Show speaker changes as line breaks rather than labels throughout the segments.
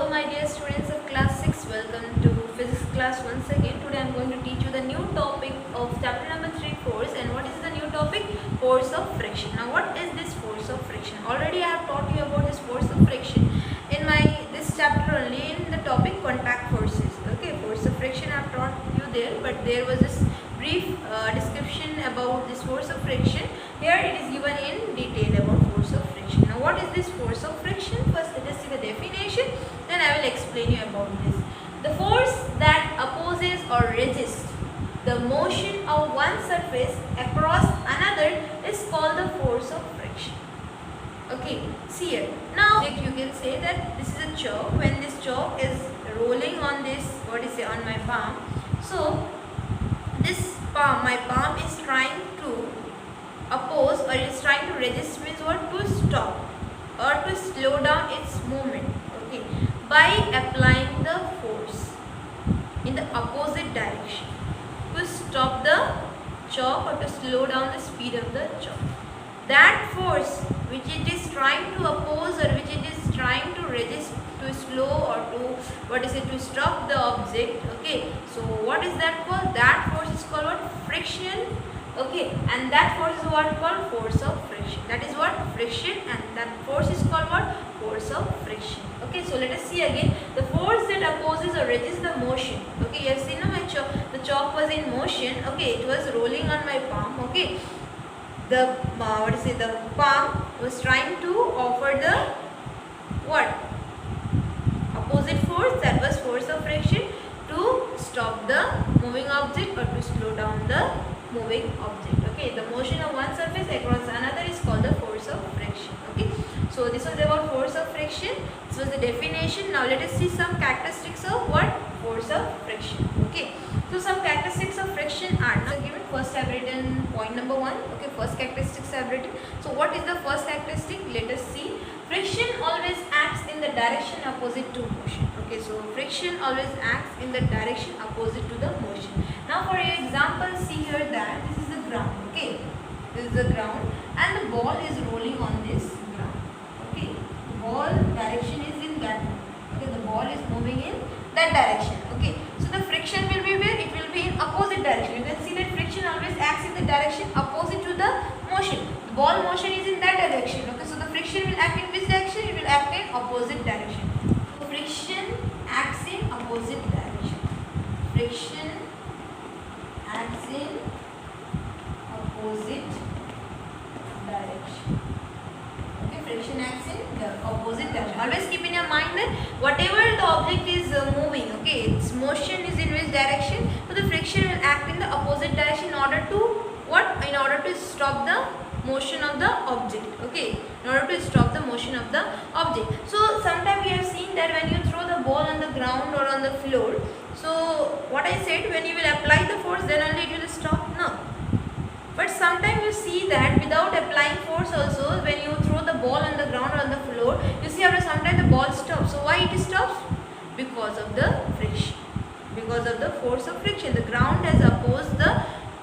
Hello my dear students of class 6, welcome to physics class once again. Today I am going to teach you the new topic of chapter number 3, force. And what is the new topic? Force of friction. Now what is this force of friction? Already I have taught you about this force of friction in this chapter only, in the topic contact forces. Okay, force of friction I have taught you there, but there was this brief description about this force of friction. Here it is given in detail about force of friction. Now what is this force of friction? First let us see the definition, then I will explain you about this. The force that opposes or resists the motion of one surface across another is called the force of friction. Okay, see here. Now you can say that this is a chalk. When this chalk is rolling on this, on my palm, so this palm, my palm is trying to oppose or is trying to resist, means what? To stop or to slow down its movement, okay, by applying the force in the opposite direction to stop the chalk or to slow down the speed of the chalk. That force which it is trying to oppose or which it is trying to resist, to slow or to to stop the object, okay, so what is that called? That force is called what? Friction. Okay, and that force is what called? Force of friction. That is what? Friction, and that force is called what? Force of friction. Okay, so let us see again the force that opposes or resists the motion. Okay, you have seen my chalk, the chalk was in motion. Okay, it was rolling on my palm. Okay, the the palm was trying to offer the what? Opposite force, that was force of friction, to stop the moving object or to slow down the moving object. Okay, the motion of one surface across another is called the force of friction. Okay, so this was about force of friction. This was the definition. Now let us see some characteristics of what? Force of friction. Okay, so some characteristics of friction are now given. First I have written point number 1. Okay, first characteristics I have written. So what is the first characteristic? Let us see. Friction always acts in the direction opposite to motion. Okay, so friction always acts in the direction opposite to the motion. Now for your example, see here that this is the ground. Okay, this is the ground and the ball is rolling on this ground. Okay, the ball direction is in that. Okay, the ball is moving in that direction. Okay, so the friction will be where? It will be in opposite direction. You can see that friction always acts in the direction opposite to the motion. The ball motion is in that direction. Okay, so the friction will act in which direction? It will act in opposite direction. So friction acts in opposite direction. Friction acts in opposite direction. Okay, friction acts in the opposite direction. Always keep in your mind that whatever the object is moving, okay, its motion is in which direction, so the friction will act in the opposite direction in order to what? In order to stop the motion of the object. Okay, in order to stop the motion of the object. So sometimes we have seen that when you throw the ball on the ground or on the floor, so what I said, when you will apply the force, then only it will stop. No, but sometimes you see that without applying force also, when you throw the ball on the ground or on the floor, you see after some time the ball stops. So why it stops? Because of the friction, because of the force of friction. The ground has opposed the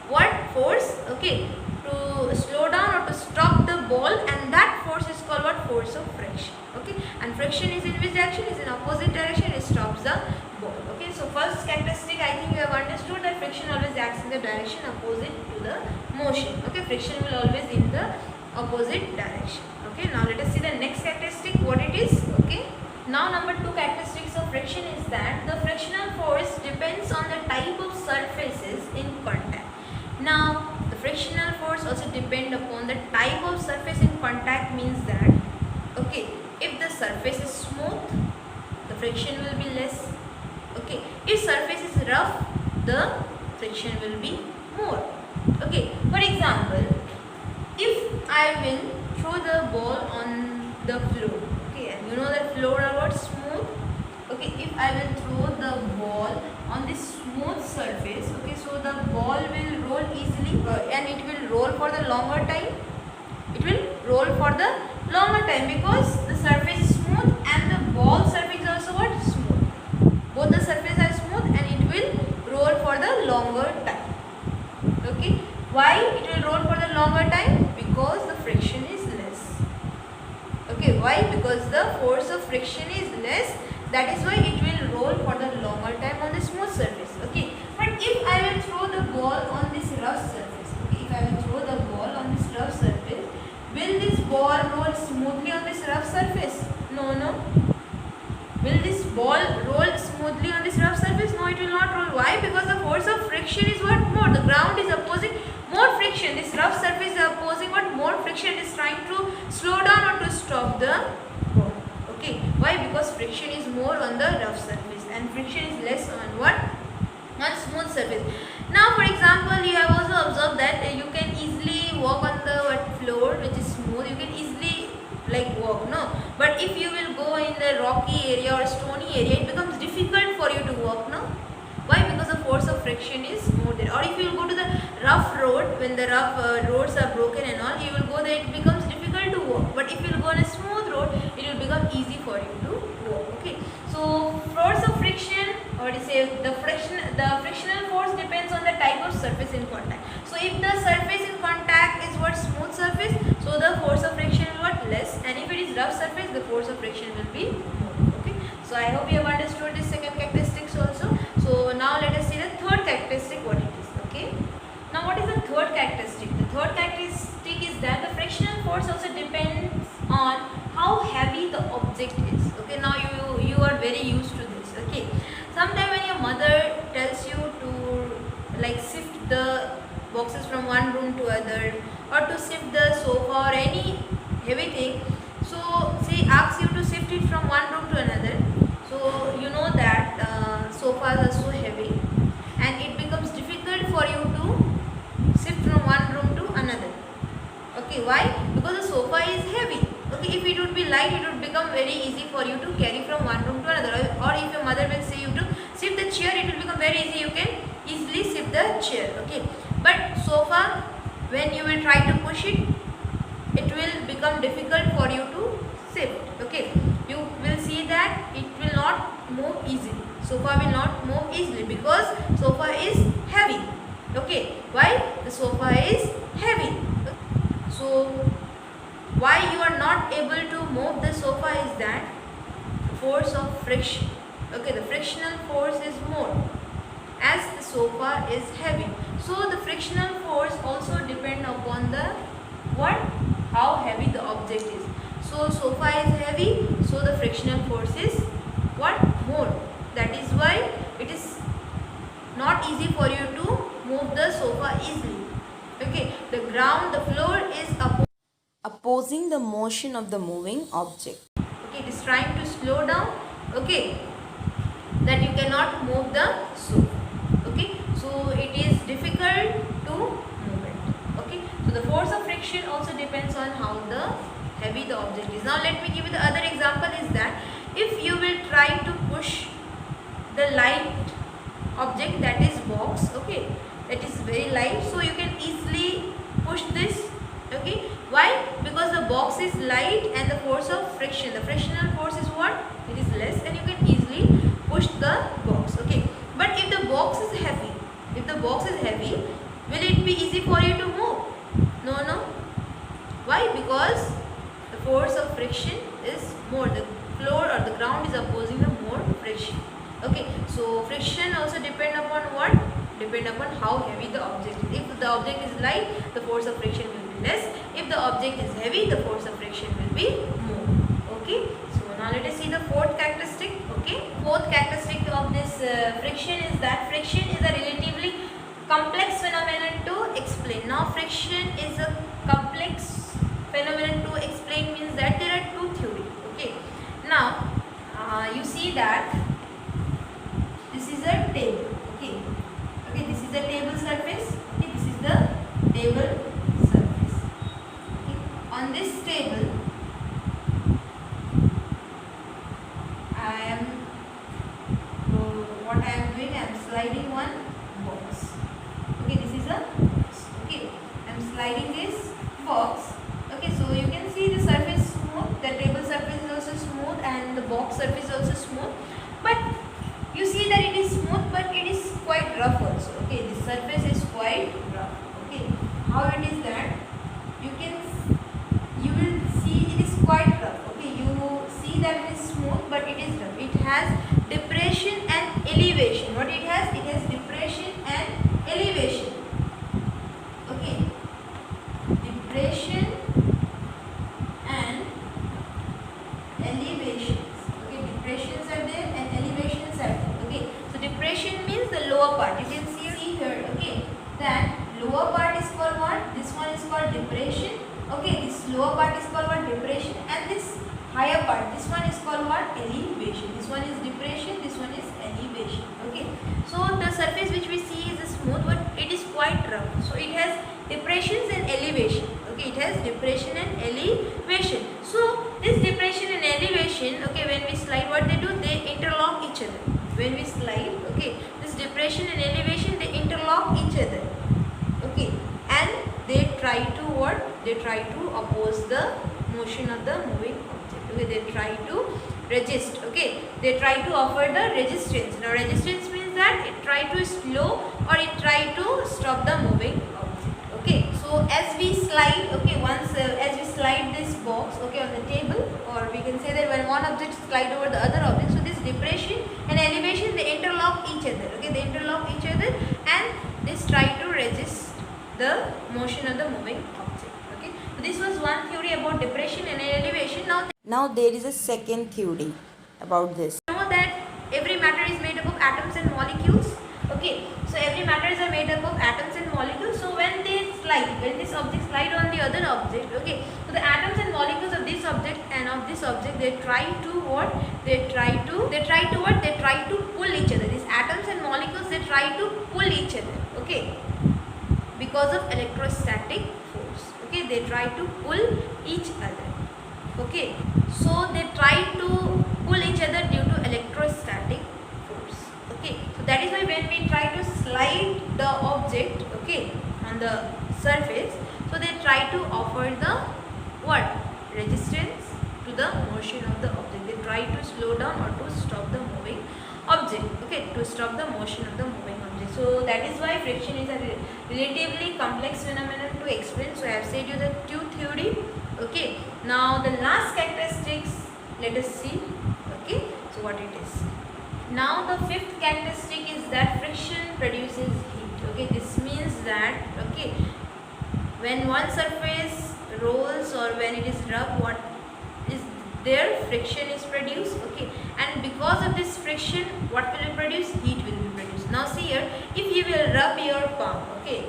what? Force, okay, to slow down or to stop the ball, and that force is called what? Force of friction. Okay, and friction is in which direction? Is in opposite direction. It stops the ball. Okay, so first characteristic, I think you have understood that friction always acts in the direction opposite to the motion. Okay, friction will always in the opposite direction. Okay, now let us see the next characteristic, what it is. Okay, now number 2 characteristics of friction is that the frictional force depends on the type of surfaces in contact. Now the frictional force also depend upon the type of surface in contact, means that, okay, if the surface is smooth, the friction will be less. Okay, if surface is rough, the friction will be more. Okay, for example, if I will throw the ball on the floor, okay, and you know that floor are what? Smooth. Okay, if I will throw the ball on this smooth surface, okay, so the ball will roll easily and it will roll for the longer time. It will roll for the longer time because the surface is smooth and the ball surface is also what? Smooth. Both the surfaces are smooth and it will roll for the longer time. Okay, why it will roll for the longer time? Because the friction is less. Okay, why? Because the force of friction is less, that is why it will roll for the longer time on the smooth surface. Okay, but if I will throw the ball on this rough surface, okay, if I will throw the ball on this rough surface, will this ball roll smoothly on this rough surface? No. Will this ball roll smoothly on this rough surface? No, it will not roll. Why? Because the force of friction is what? More. The ground is opposing more friction. This rough surface is opposing what? More friction. It is trying to slow down or to stop the ball. Okay. Why? Because friction is more on the rough surface and friction is less on what? On smooth surface. Now, for example, you have also observed that you can easily walk on the floor which is smooth. You can easily walk, no, but if you will go in the rocky area or stony area, it becomes difficult for you to walk, no. Why? Because the force of friction is more there. Or if you will go to the rough road, when the rough roads are broken and all, you will go there, it becomes difficult to walk. But if you will go on a smooth road, it will become easy for you to walk. Okay, so force of friction, or to say the frictional force depends on the type of surface in contact. So if the surface in contact is what? Smooth surface, so the force of friction will what? Less, and if it is rough surface, the force of friction will be more. Okay, so I hope you have understood this second characteristics also. So now let us see the third characteristic, what it is. Okay, now what is the third characteristic? The third characteristic is that the frictional force also depends on how heavy the object is. Okay, now you are very used to this. Okay, sometime when your mother tells you to shift the boxes from one room to other, or to shift the sofa or any heavy thing, so she asks you to shift it from one room to another. So you know that sofas are so heavy and it becomes difficult for you to shift from one room to another. Okay, why? Because the sofa is heavy. Okay, if it would be light, it would become very easy for you to carry from one room to another. Or if your mother will say you to shift the chair, it will become very easy. You can easily shift the chair. Okay, but sofa, when you will try to push it, it will become difficult for you to shift. Okay, you will see that it will not move easily. Sofa will not move easily because sofa is heavy. Okay, why? The sofa is heavy. So why you are not able to move the sofa is that force of friction. Okay, the frictional force is more as the sofa is heavy. So the frictional force also depend upon the what? How heavy the object is. So sofa is heavy, so the frictional force is what? More. That is why it is not easy for you to move the sofa easily. Okay, the floor is opposing the motion of the moving object. Okay, it is trying to slow down. Okay, that you cannot move the sofa. Okay, so it is difficult to move it. Okay, so the force of friction also depends on how heavy the object is. Now let me give you the other example is that if you will try to push the light object, that is box, okay, that is very light, so you can easily push this. Okay, why? Because the box is light and the force of friction, the frictional force is what? It is less, and you can easily push the box. Okay, but if the box is heavy, will it be easy for you to move? No. Why? Because the force of friction is more. The floor or the ground is opposing the more friction. Okay, so friction also depend upon what? Depend upon how heavy the object is. If the object is light, the force of friction will be less. If the object is heavy, the force of friction will be more. Okay, so now let us see the fourth characteristic. Okay, fourth characteristic of this friction is that friction is a relatively complex phenomenon to explain. Now friction is a complex phenomenon to explain means that there are two theories. Okay, now you see that this is a table. Okay, this is the table surface. Okay, this is the table surface. Okay, on this table what I am doing, I am sliding one box. Okay, this is a box. Okay, I am sliding this box. Okay, so you can see the surface smooth, the table surface is also smooth and the box surface is also smooth, but you see that it is smooth but it is quite rough also. Okay, the surface is quite rough. Okay, how it is that you will see it is quite rough. Okay, you see that it is smooth but it is rough. It has depression and elevation. What it has? It has depression and elevation. Okay, depression and elevations. Okay, depressions are there and elevations are there. Okay, so depression means the lower part. You can see here. Okay, that lower part is called what? This one is called depression. Okay, this lower part is called what? Depression, and this higher part, this one is called what? Elevation. This one is depression, this one is elevation. Okay, so the surface which we see is smooth, but it is quite rough. So it has depressions and elevation. Okay, it has depression and elevation. So this depression and elevation, okay, when we slide, what they do? They interlock each other. When we slide, okay, this depression and elevation, they interlock each other. Okay, and they try to what? They try to oppose the motion of the moving object. Okay, they try to resist. Okay, they try to offer the resistance. Now resistance means that it try to slow or it try to stop the moving object. Okay, so as we slide, okay, once as we slide this box, okay, on the table, or we can say that when one object slide over the other object, so this depression and elevation, they interlock each other. Okay, they interlock each other and they try to resist the motion of the moving object. Okay, so this was one theory about depression and elevation.
Now there is a second theory about this.
Know that every matter is made up of atoms and molecules. Okay, so every matters are made up of atoms and molecules. So when they slide, when this object slide on the other object, okay, so the atoms and molecules of this object and of this object, they try to what? They try to what? They try to pull each other. These atoms and molecules, they try to pull each other. Okay, because of electrostatic force. Okay, they try to pull each other. Okay, so they try to pull each other due to electrostatic force. Okay, so that is why when we try to slide the object, okay, on the surface, so they try to offer the what? Resistance to the motion of the object. They try to slow down or to stop the moving object. Okay, to stop the motion of the moving object. So that is why friction is a relatively complex phenomenon to explain. So I have said you the two theory. Okay, now the last characteristics, let us see. Okay, so what it is. Now the fifth characteristic is that friction produces heat. Okay, this means that, okay, when one surface rolls or when it is rubbed, what is there? Friction is produced. Okay, and because of this friction, what will be produced? Heat will be produced. Now see here, if you will rub your palm, okay,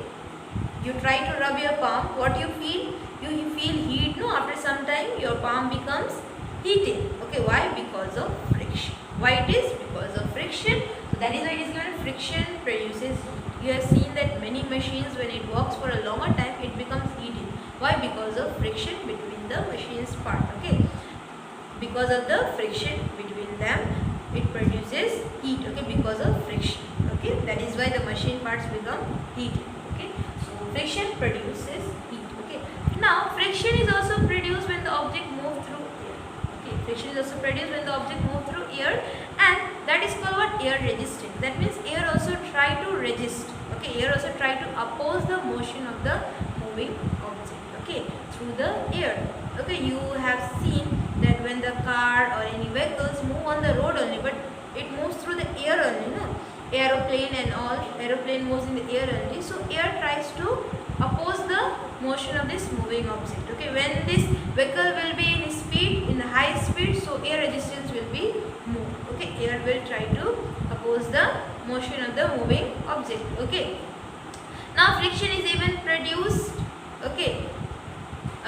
you try to rub your palm, what you feel? You feel heat, no? After some time your palm becomes heated. Okay, why? Because of friction. Why it is? Because of friction. So that is why it is given friction produces heat. You have seen that many machines, when it works for a longer time, it becomes heated. Why? Because of friction between the machine's part. Okay, because of the friction between them, it produces heat. Okay, because of friction. Okay, that is why the machine parts become heated. Okay, so friction produces heat. Okay, now friction is also produced when the object moves through air. Okay, friction is also produced when the object moves through air, and that is called what? Air resistance. That means air also try to resist. Okay, air also try to oppose the motion of the moving object. Okay, through the air. Okay, you have seen that when the car or any vehicles move on the road only, but it moves through the air only, no? Aeroplane and all, aeroplane moves in the air only. So air tries to oppose the motion of this moving object. Okay, when this vehicle will be in speed, in the high speed, so air resistance will be moved. Okay, air will try to oppose the motion of the moving object. Okay, now friction is even produced, okay,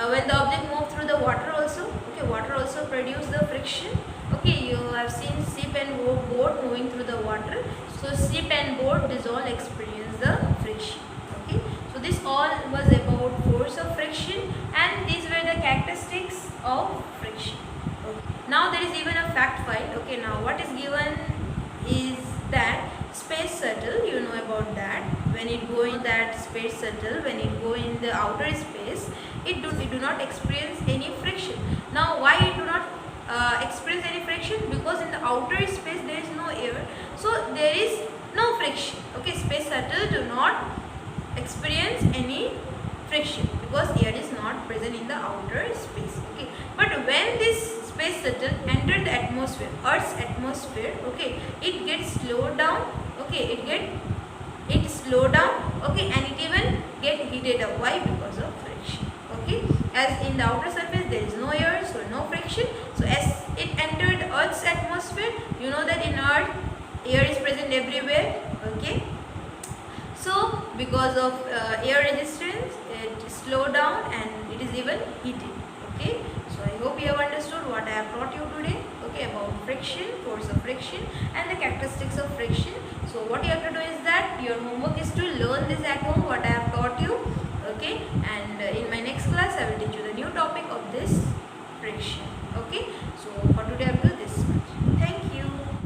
when the object moves through the water also. Okay, water also produce the friction. Okay, you have seen ship and boat moving through the water. So ship and boat, this all experience the friction. Okay, so this all was about force of friction, and these were the characteristics of friction. Okay. Now there is even a fact file. Okay, now what is given is that space shuttle, you know about that. When it go in that space shuttle, when it go in the outer space, it do not experience any friction. Now why it do not experience any friction? Because in the outer space there is no air, so there is no friction. Okay, space shuttle do not experience any friction because air is not present in the outer space. Okay, but when this space space shuttle enter the atmosphere, Earth's atmosphere, okay, it gets slowed down, okay, it slow down, okay, and it even get heated up. Why? Because of friction, okay. As in the outer surface there is no air, so no friction. So as it entered Earth's atmosphere, you know that in Earth air is present everywhere, okay. So because of air resistance, it slow down and it is even heated, okay. So I hope you have understood what I have taught you today, okay, about friction, force of friction and the characteristics of friction. So what you have to do is that your homework is to learn this at home, what I have taught you, okay, and in my next class I will teach you the new topic of this friction, okay.